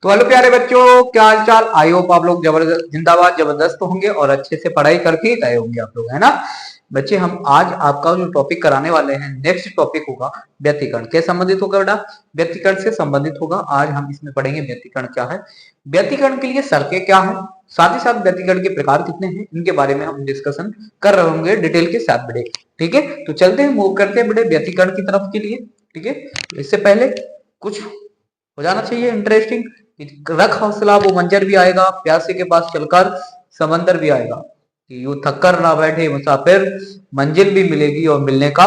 तो हेलो प्यारे बच्चों, क्या हाल चाल। आई होप आप लोग जबरदस्त जिंदाबाद जबरदस्त होंगे और अच्छे से पढ़ाई करके ही गए होंगे आप लोग, है ना। बच्चे, हम आज आपका जो टॉपिक कराने वाले हैं, नेक्स्ट टॉपिक होगा व्यतिकरण। क्या संबंधित होगा बेटा? व्यतिकरण से संबंधित होगा। आज हम इसमें पढ़ेंगे व्यतिकरण क्या है, व्यतिकरण के लिए शर्तें क्या है, साथ ही साथ व्यतिकरण के प्रकार कितने हैं, इनके बारे में हम डिस्कशन कर रहे होंगे डिटेल के साथ बेटे। ठीक है, तो चलते हैं, मूव करते हैं बेटे व्यतिकरण की तरफ के लिए। ठीक है, तो इससे पहले कुछ हो जाना चाहिए इंटरेस्टिंग। रख हौसला, वो मंजर भी आएगा, प्यासे के पास चलकर समंदर भी आएगा, कि यूं थक कर ना बैठे मुसाफिर, मंजिल भी मिलेगी और मिलने का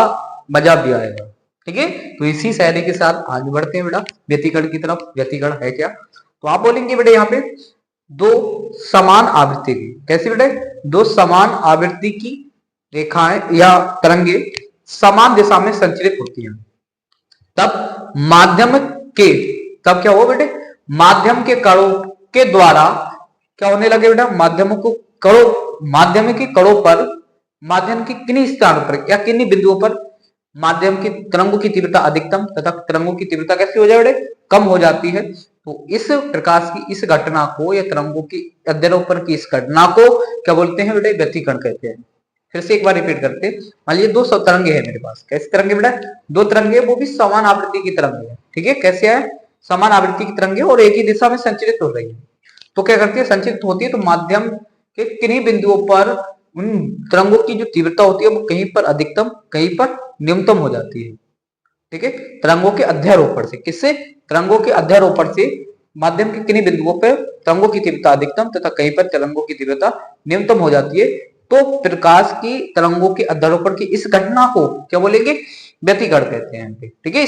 मजा भी आएगा। ठीक है, तो इसी शायरी के साथ आगे बढ़ते हैं बेटा व्यतिकरण की तरफ। व्यतिकरण है क्या? तो आप बोलेंगे बेटे यहाँ पे दो समान आवृत्ति की, कैसी बेटे? दो समान आवृत्ति की रेखाएं या तरंगे समान दिशा में संचरित होती हैं, तब माध्यम के, तब क्या हुआ बेटे? माध्यम के कणों के द्वारा क्या होने लगे बेटा? माध्यम को कणों, माध्यम के कणों पर, माध्यम के किन्हीं स्थानों पर या किन्हीं बिंदुओं पर माध्यम की तरंगों की तीव्रता अधिकतम तथा तरंगों की तीव्रता कैसी हो जाए बेटे? कम हो जाती है। तो इस प्रकाश की इस घटना को या तरंगों की अध्यरोपण की इस घटना को क्या बोलते हैं बेटे? व्यतिकरण कहते हैं। फिर से एक बार रिपीट करते हैं। मान लीजिए दो तरंगे हैं मेरे पास, कैसी तरंगे बेटा? दो तरंगे, वो भी समान आवृत्ति की तरंगे है। ठीक है, कैसे है? समान आवृत्ति की तरंगे और एक ही दिशा में संचरित हो रही है। तो क्या करती है? संचरित होती है तो माध्यम के किन्हीं बिंदुओं पर उन तरंगों की जो तीव्रता होती है वो कहीं पर अधिकतम कहीं पर न्यूनतम हो जाती है। ठीक है, तरंगों के अध्यारोपण से, किससे? तरंगों के अध्यारोपण से माध्यम के किन्हीं बिंदुओं पर तरंगों की तीव्रता अधिकतम तथा कहीं पर तरंगों की तीव्रता न्यूनतम हो जाती है। तो प्रकाश की तरंगों के अध्यारोपण की इस घटना को क्या बोलेंगे? व्यतिकरण कहते हैं। ठीक है,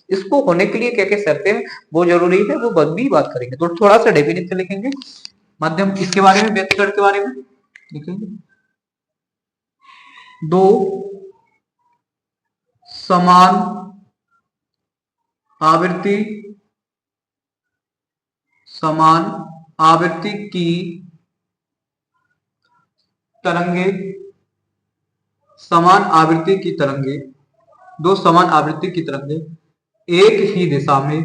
इसको होने के लिए क्या क्या शर्तें हैं वो जरूरी है, वो भी बात करेंगे। तो थोड़ा सा डेफिनेशन लिखेंगे माध्यम इसके बारे में, व्यतिकरण के बारे में लिखेंगे। दो समान आवृत्ति, समान आवृत्ति की तरंगे, समान आवृत्ति की तरंगे, दो समान आवृत्ति की तरंगे एक ही दिशा में,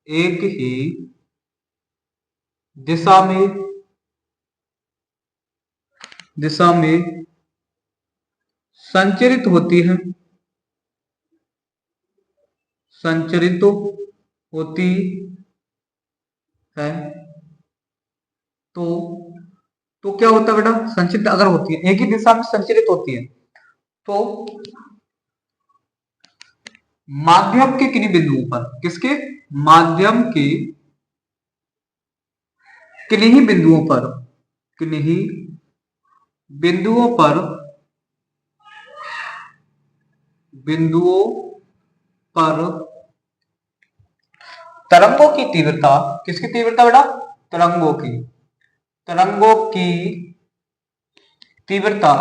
एक ही दिशा में, दिशा में संचरित होती है, संचरित होती है। तो क्या होता है बेटा? संचरित अगर होती है, एक ही दिशा में संचरित होती है, तो माध्यम के किन्हीं बिंदुओं पर, किसके? माध्यम के किन्हीं बिंदुओं पर, किन्हीं बिंदुओं पर, बिंदुओं पर तरंगों की तीव्रता, किसकी तीव्रता बेटा? तरंगों की, तरंगों की तीव्रता,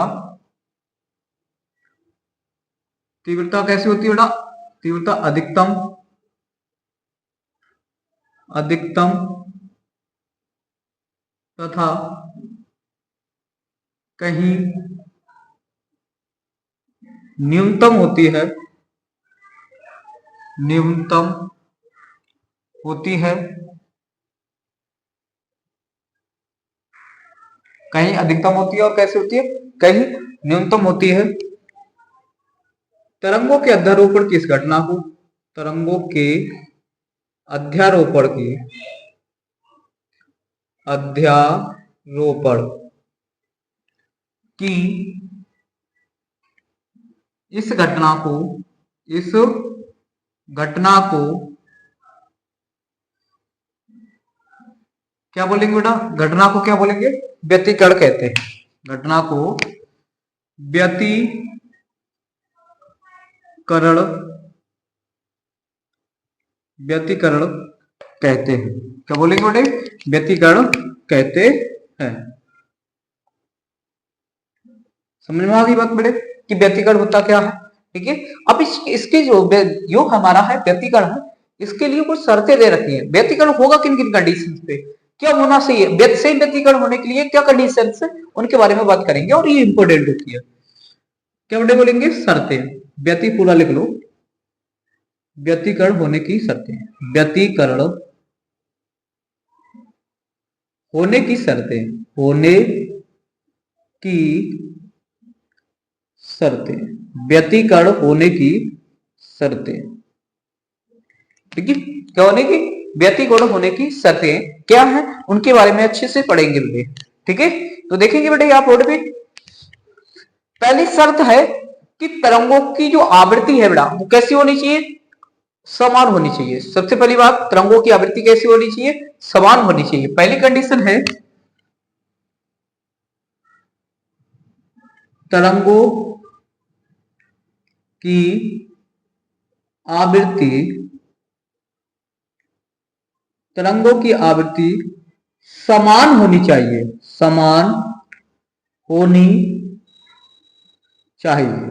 तीव्रता कैसी होती है बेटा? तीव्रता अधिकतम, अधिकतम तथा कहीं न्यूनतम होती है, न्यूनतम होती है। कहीं अधिकतम होती है और कैसे होती है? कहीं न्यूनतम होती है। तरंगों के अध्यारोपण की इस घटना को, तरंगों के अध्यारोपण की, अध्यारोपण की इस घटना को, इस घटना को क्या बोलेंगे बेटा? घटना को क्या बोलेंगे? व्यतिकरण कहते हैं। घटना को व्यतिकरण, व्यतिकरण कहते हैं। क्या बोलेंगे बेटे? व्यतिकरण कहते हैं। समझ में आ गई बात बेटे कि व्यतिकरण होता क्या है? ठीक है, अब इसके जो हमारा है व्यतिकरण है, इसके लिए कुछ शर्तें दे रखी है। व्यतिकरण होगा किन किन कंडीशन पे, क्या होना चाहिए, सही व्यतिकरण होने के लिए क्या कंडीशन है, उनके बारे में बात करेंगे और ये इंपोर्टेंट होती है। क्या बेटे बोलेंगे? शर्तें। व्यति पूरा लिख लो, व्यतिकरण होने की शर्तें। व्यतिकरण होने की शर्तें, होने की शर्तें, व्यतिकरण होने की शर्तें, ठीक है। क्या होने की, व्यतिकरण होने की शर्तें क्या है, उनके बारे में अच्छे से पढ़ेंगे बेटे, ठीक है। तो देखेंगे बेटे आप बोर्ड पे पहली शर्त है कि तरंगों की जो आवृत्ति है बेटा वो कैसी होनी चाहिए, समान होनी चाहिए। सबसे पहली बात, तरंगों की आवृत्ति कैसी होनी चाहिए, समान होनी चाहिए। पहली कंडीशन है तरंगों की आवृत्ति, तरंगों की आवृत्ति समान होनी चाहिए, समान होनी चाहिए,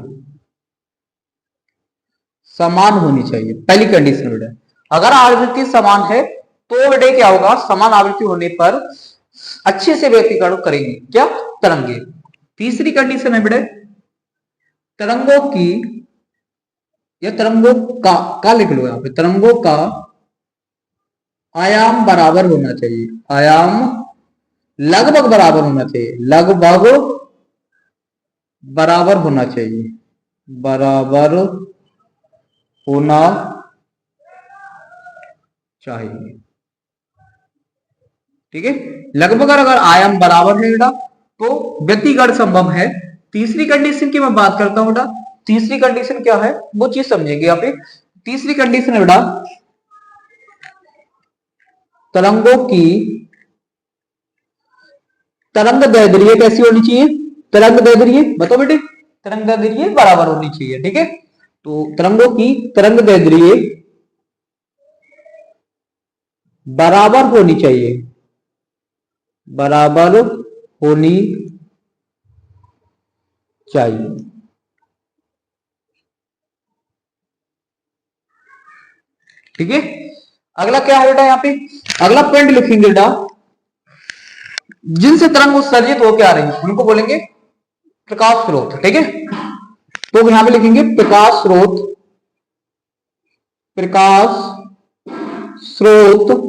समान होनी चाहिए। पहली कंडीशन बेटा, अगर आवृत्ति समान है तो बेटे क्या होगा, समान आवृत्ति होने पर अच्छे से व्यतिकरण करेंगे क्या, तरंगे। तीसरी कंडीशन है बेटे तरंगों की, या तरंगों का लिख लो यहां पे, तरंगों का आयाम बराबर होना चाहिए, आयाम लगभग बराबर होना चाहिए, लगभग बराबर होना चाहिए, बराबर होना चाहिए, ठीक है। लगभग अगर आयाम बराबर है बेटा तो व्यतिकरण संभव है। तीसरी कंडीशन की मैं बात करता हूं बेटा, तीसरी कंडीशन क्या है वो चीज समझेंगे यहाँ पे। तीसरी कंडीशन है बेटा तरंगों की तरंग दैर्ध्य कैसी होनी चाहिए, तरंग दैर्ध्य बताओ बेटे, तरंग दैर्ध्य बराबर होनी चाहिए, ठीक है। तो तरंगों की तरंग दैर्ध्य बराबर होनी चाहिए, बराबर होनी चाहिए, ठीक है। अगला क्या है बेटा, यहाँ पे अगला पॉइंट लिखेंगे बेटा, जिनसे तरंग उत्सर्जित होकर आ रही है उनको बोलेंगे प्रकाश स्रोत, ठीक है। तो यहां पे लिखेंगे प्रकाश स्रोत, प्रकाश स्रोत।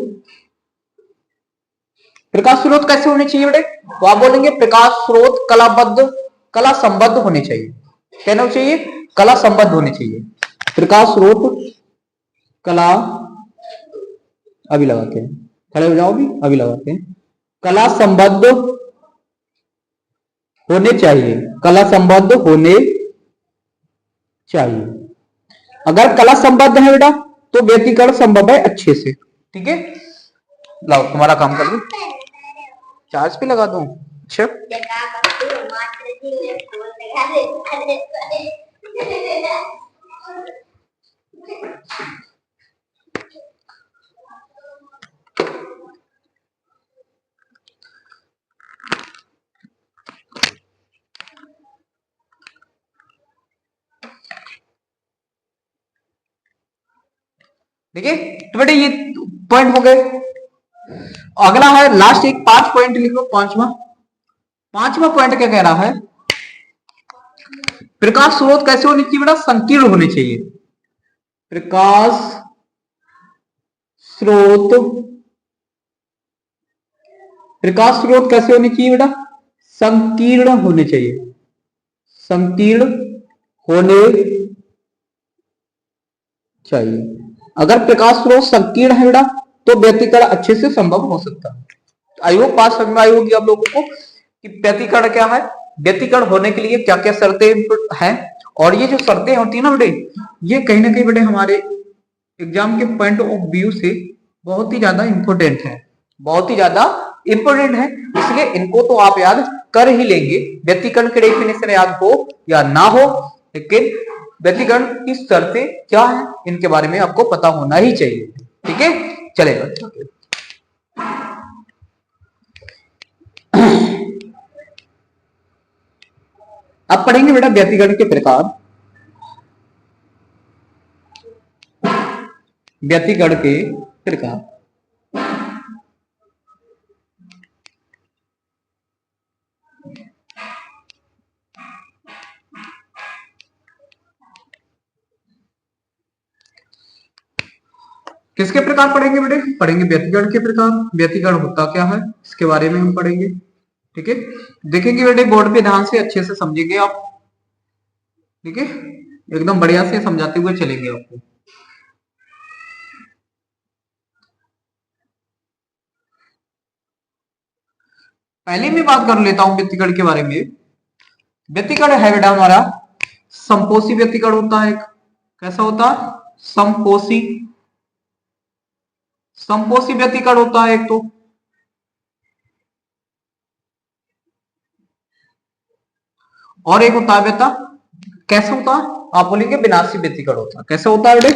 प्रकाश स्रोत कैसे होने चाहिए बेटे, तो आप बोलेंगे प्रकाश स्रोत कलाबद्ध, कला संबद्ध होने चाहिए। कहना चाहिए कला संबद्ध होने चाहिए। प्रकाश स्रोत कला, अभी लगाते हैं, खड़े हो जाओ, अभी लगाते हैं, कला संबद्ध होने चाहिए, कला संबद्ध होने चाहिए। अगर कला संबद्ध है बेटा तो व्यतिकरण संभव है अच्छे से, ठीक है। लाओ तुम्हारा काम कर दो, चार्ज पे लगा दूं, अच्छा। ठीक है, तो बेटे ये पॉइंट हो गए। अगला है लास्ट एक 5 पॉइंट लिखो, पांचवा, पांचवा पॉइंट क्या कह रहा है, प्रकाश स्रोत कैसे होनी चाहिए बेटा, संकीर्ण होने चाहिए। प्रकाश स्रोत, प्रकाश स्रोत कैसे होनी चाहिए बेटा, संकीर्ण होने चाहिए, संकीर्ण होने चाहिए। अगर प्रकाश स्रोत संकीर्ण है बेटा तो व्यतिकरण अच्छे से संभव हो सकता है। आई होप बात समझ में आई होगी आप लोगों को कि व्यतिकरण क्या है, व्यतिकरण होने के लिए क्या क्या शर्तें हैं। और ये जो शर्तें होती है ना बेटे, ये कहीं ना कहीं बेटे हमारे एग्जाम के पॉइंट ऑफ व्यू से बहुत ही ज्यादा इंपॉर्टेंट है, बहुत ही ज्यादा इंपॉर्टेंट है। इसलिए इनको तो आप याद कर ही लेंगे, व्यतिकरण की डेफिनेशन याद हो या ना हो, लेकिन व्यतिकरण की शर्तें क्या है इनके बारे में आपको पता होना ही चाहिए, ठीक है। चलेगा, अब पढ़ेंगे बेटा व्यतिकरण के प्रकार, व्यतिकरण के प्रकार। किसके प्रकार पढ़ेंगे बेटे? पढ़ेंगे व्यतिकरण के प्रकार। व्यतिकरण होता क्या है इसके बारे में हम पढ़ेंगे। ठीक है, देखेंगे बेटे बोर्ड पे ध्यान से अच्छे से समझेंगे आप। ठीक है, एकदम बढ़िया से समझाते हुए चलेंगे आपको। पहले मैं बात कर लेता हूं व्यतिकरण के बारे में। व्यतिकरण है बेटा हमारा संपोषी व्यतिकरण होता है। कैसा होता है? संपोषी। संपोषी व्यतिकरण होता है एक तो, और एक होता है बेटा कैसा होता है? आप बोलेंगे विनाशी व्यतिकरण होता है। कैसा होता है बेटे?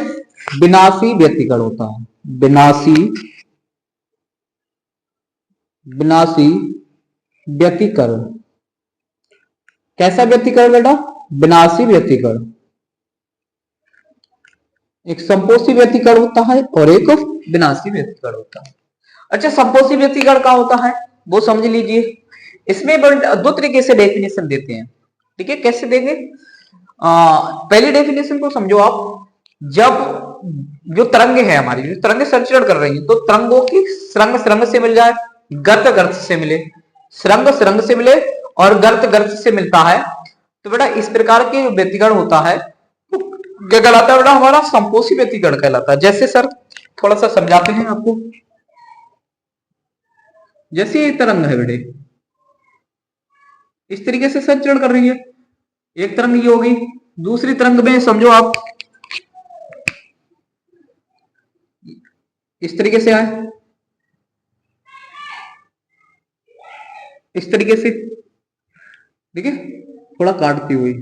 विनाशी व्यतिकरण होता है। विनाशी, विनाशी व्यतिकरण। कैसा व्यतिकरण बेटा? विनाशी व्यतिकरण। एक संपोषी व्यतिकरण होता है और एक विनाशी व्यतिकरण होता है। अच्छा, संपोषी व्यतिकरण क्या होता है वो समझ लीजिए। इसमें दो तरीके से डेफिनेशन देते हैं। ठीक है, कैसे देंगे? पहली डेफिनेशन को समझो आप। जब जो तरंगे है हमारी, जो तरंगे संचरण कर रही हैं, तो तरंगों की सुरंग सुरंग से मिल जाए, गर्त गर्त से मिले, सुरंग सुरंग से मिले और गर्त गर्त से मिलता है, तो बेटा इस प्रकार के व्यतिकरण होता है। तो क्या कहलाता है बेटा? हमारा संपोषी व्यतिकरण कहलाता है। जैसे सर थोड़ा सा समझाते हैं आपको। जैसे ये तरंग है बेटे, इस तरीके से संचरण कर रही है। एक तरंग ये होगी, दूसरी तरंग में समझो आप इस तरीके से आए, इस तरीके से। ठीक है, थोड़ा काटती हुई,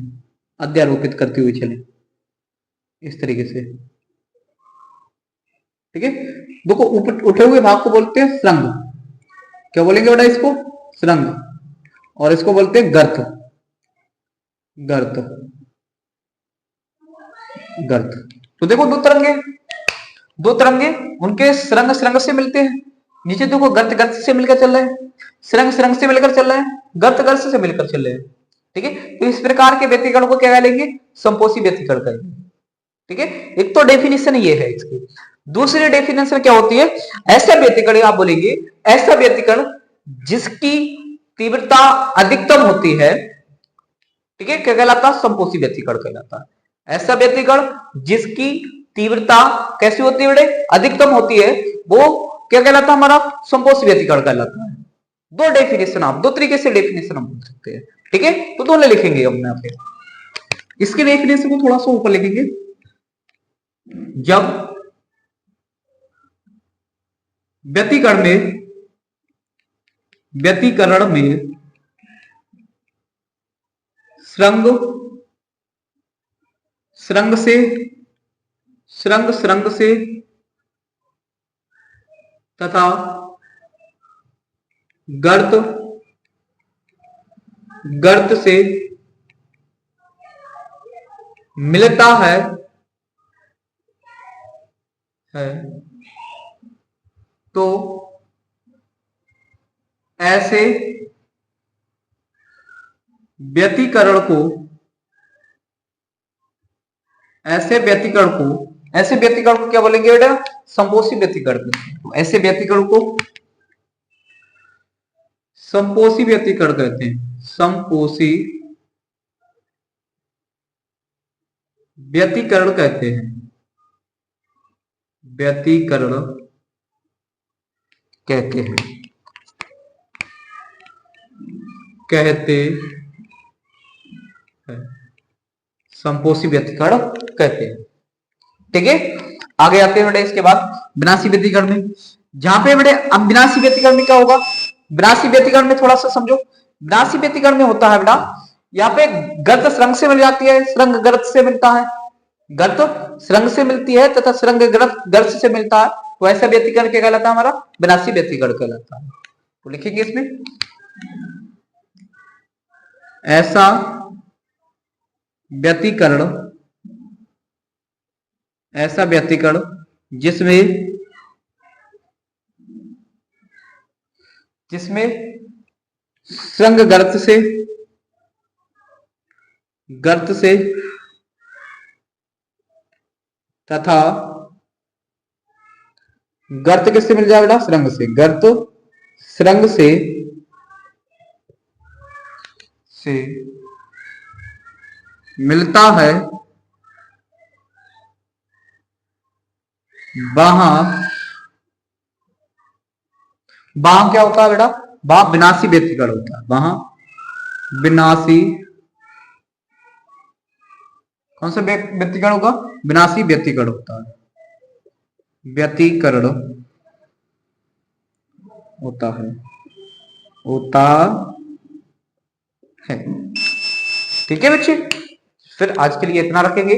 अध्यारोपित करती हुई चले इस तरीके से। ठीक है, देखो उठे हुए भाग को बोलते हैं सुरंग। क्या बोलेंगे बेटा इसको? सुरंग। और इसको बोलते हैं गर्त। गर्त, गर्त। तो देखो दो तरंगे, दो तरंगे उनके सुरंग सुरंग से मिलते हैं। नीचे देखो गर्त गर्त से मिलकर चल रहे हैं, सुरंग सुरंग से मिलकर चल रहे हैं, गर्त गर्त से मिलकर चल रहे हैं। ठीक है, तो इस प्रकार के व्यतिकरण को क्या कहेंगे? संपोषी व्यतिकरण कहेंगे। ठीक है, एक तो डेफिनेशन ये है इसकी। दूसरी डेफिनेशन क्या होती है? ऐसा व्यतिकरण आप बोलेंगे, ऐसा व्यतिकरण जिसकी तीव्रता अधिकतम होती है। ठीक है, क्या कहलाता है? संपोषी व्यतिकरण कहलाता है। ऐसा व्यतिकरण जिसकी तीव्रता कैसी होती है बेटे? अधिकतम होती है, वो क्या कहलाता है? हमारा संपोषी व्यतिकरण कहलाता है। दो डेफिनेशन, आप दो तरीके से डेफिनेशन हम बोल सकते हैं। ठीक है, तो दोनों लिखेंगे हम यहाँ पे। इसके डेफिनेशन को थोड़ा सा ऊपर लिखेंगे। जब व्यतिकरण में, व्यतिकरण में सुरंग सुरंग से, सुरंग सुरंग से तथा गर्त गर्त से मिलता है तो ऐसे व्यतिकरण को, ऐसे व्यतिकरण को, ऐसे व्यतिकरण को क्या बोलेंगे बेटा? संपोषी व्यतिकरण। तो ऐसे व्यतिकरण को संपोषी व्यतिकरण कहते हैं। संपोषी व्यतिकरण कहते हैं। व्यतिकरण कहते हैं, कहते हैं, संपोषी व्यतिकरण कहते हैं। ठीक है, आगे आते हैं बेटे। इसके बाद विनाशी व्यतिकरण में, जहां पे बेटे अब विनाशी व्यतिकरण में क्या होगा? विनाशी व्यतिकरण में थोड़ा सा समझो। विनाशी व्यतिकरण में होता है बेटा, यहाँ पे गर्त सुरंग से मिल जाती है, सुरंग गर्त से मिलता है, गर्त सुरंग से मिलती है तथा सुरंग गर्त गर्त से मिलता है। तो ऐसा व्यतिकरण क्या कहलाता है? हमारा विनाशी व्यतिकरण कहलाता है। तो लिखेंगे इसमें ऐसा व्यतिकरण, ऐसा व्यतिकरण जिसमें, जिसमें सुरंग गर्त से तथा गर्त किससे मिल जाएगा बेटा? सुरंग से। गर्त सुरंग से मिलता है, वहां वहां क्या होता है बेटा? वहां विनाशी व्यतिकरण होता है। वहां विनाशी, कौन सा व्यतिकरण होगा? विनाशी व्यतिकरण होता है। व्यतिकरण होता है, होता है। ठीक है बच्चे, फिर आज के लिए इतना रखेंगे।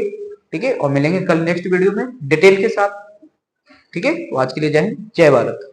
ठीक है, और मिलेंगे कल नेक्स्ट वीडियो में डिटेल के साथ। ठीक है, तो आज के लिए जय हिंद, जय भारत।